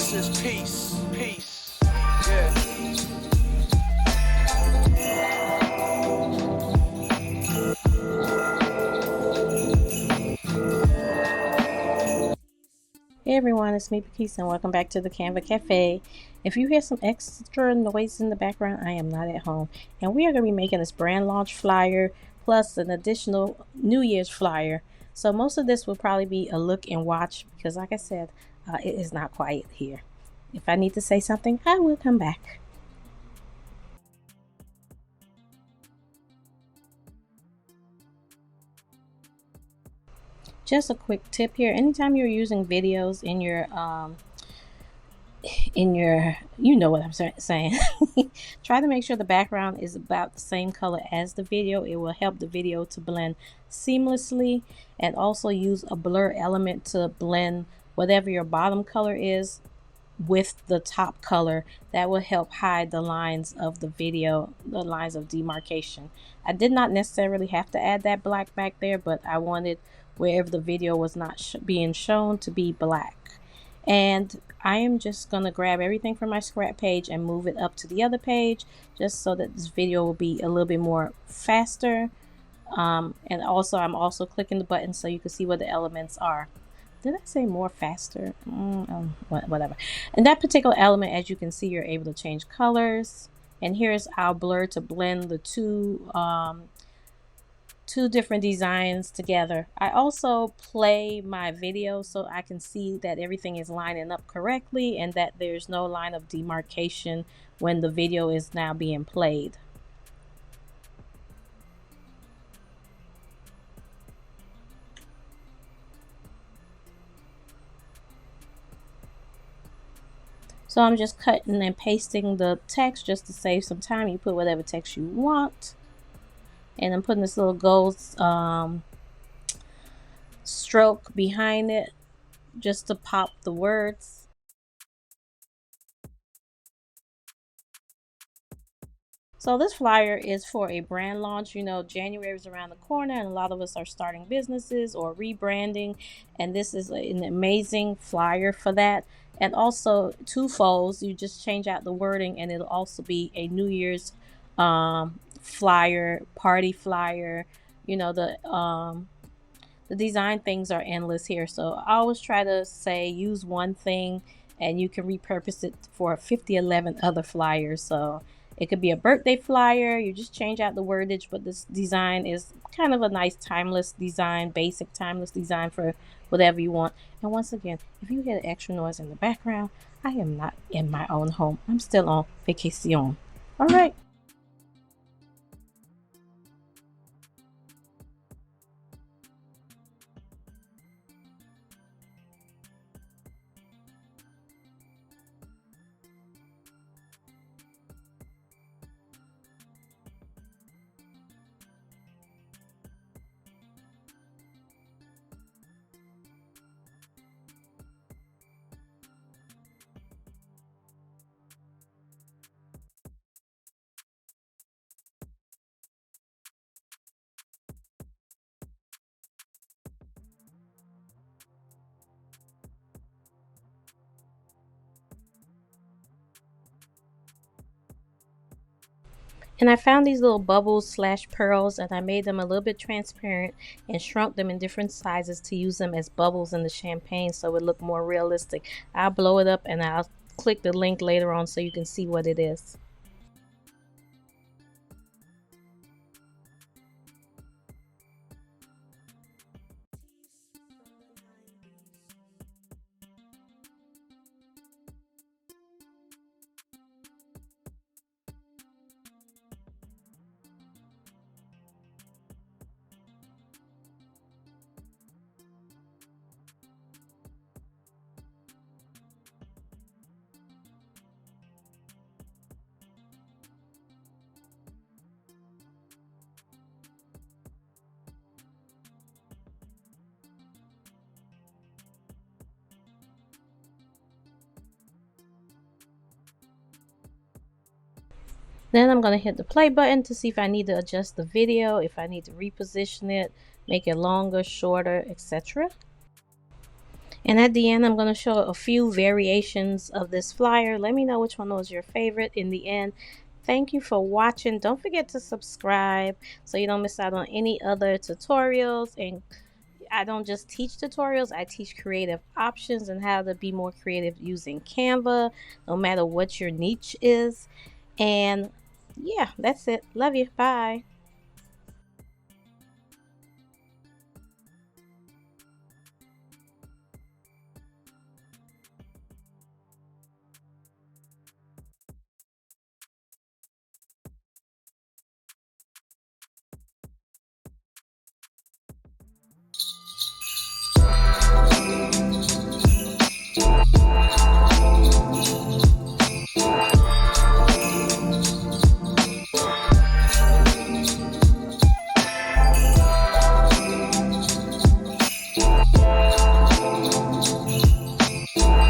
This is peace. Peace. Yeah. Hey everyone, it's me, Peace, and welcome back to the Canva Cafe. If you hear some extra noise in the background, I am not at home. And we are going to be making this brand launch flyer plus an additional New Year's flyer. So most of this will probably be a look and watch because, like I said, it is not quiet here. If I need to say something, I will come back. Just a quick tip here. Anytime you're using videos in your you know what I'm saying, try to make sure the background is about the same color as the video. It will help the video to blend seamlessly, and also use a blur element to blend whatever your bottom color is with the top color. That will help hide the lines of the video, the lines of demarcation. I did not necessarily have to add that black back there, but I wanted wherever the video was not being shown to be black. And I am just going to grab everything from my scrap page and move it up to the other page, just so that this video will be a little bit more faster. And also I'm also clicking the button so you can see what the elements are. Did I say more faster? Whatever. And that particular element, as you can see, you're able to change colors. And here's our blur to blend the two different designs together. I also play my video so I can see that everything is lining up correctly and that there's no line of demarcation when the video is now being played. So I'm just cutting and pasting the text just to save some time. You put whatever text you want. And I'm putting this little gold stroke behind it just to pop the words. So this flyer is for a brand launch. You know, January is around the corner and a lot of us are starting businesses or rebranding, and this is an amazing flyer for that. And also two folds, you just change out the wording and it'll also be a New Year's flyer, party flyer. You know, the design things are endless here, so I always try to say use one thing and you can repurpose it for 11 other flyers. So it could be a birthday flyer, you just change out the wordage, but this design is kind of a nice timeless design, basic timeless design for whatever you want. And once again, if you hear the extra noise in the background, I am not in my own home. I'm still on vacation. All right. And I found these little bubbles slash pearls, and I made them a little bit transparent and shrunk them in different sizes to use them as bubbles in the champagne so it would look more realistic. I'll blow it up and I'll click the link later on so you can see what it is. Then I'm going to hit the play button to see if I need to adjust the video, if I need to reposition it, make it longer, shorter, etc. And at the end, I'm going to show a few variations of this flyer. Let me know which one was your favorite in the end. Thank you for watching. Don't forget to subscribe so you don't miss out on any other tutorials. And I don't just teach tutorials, I teach creative options and how to be more creative using Canva, no matter what your niche is. And yeah, that's it. Love you. Bye.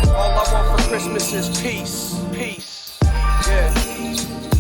All I want for Christmas is peace. Peace. Yeah.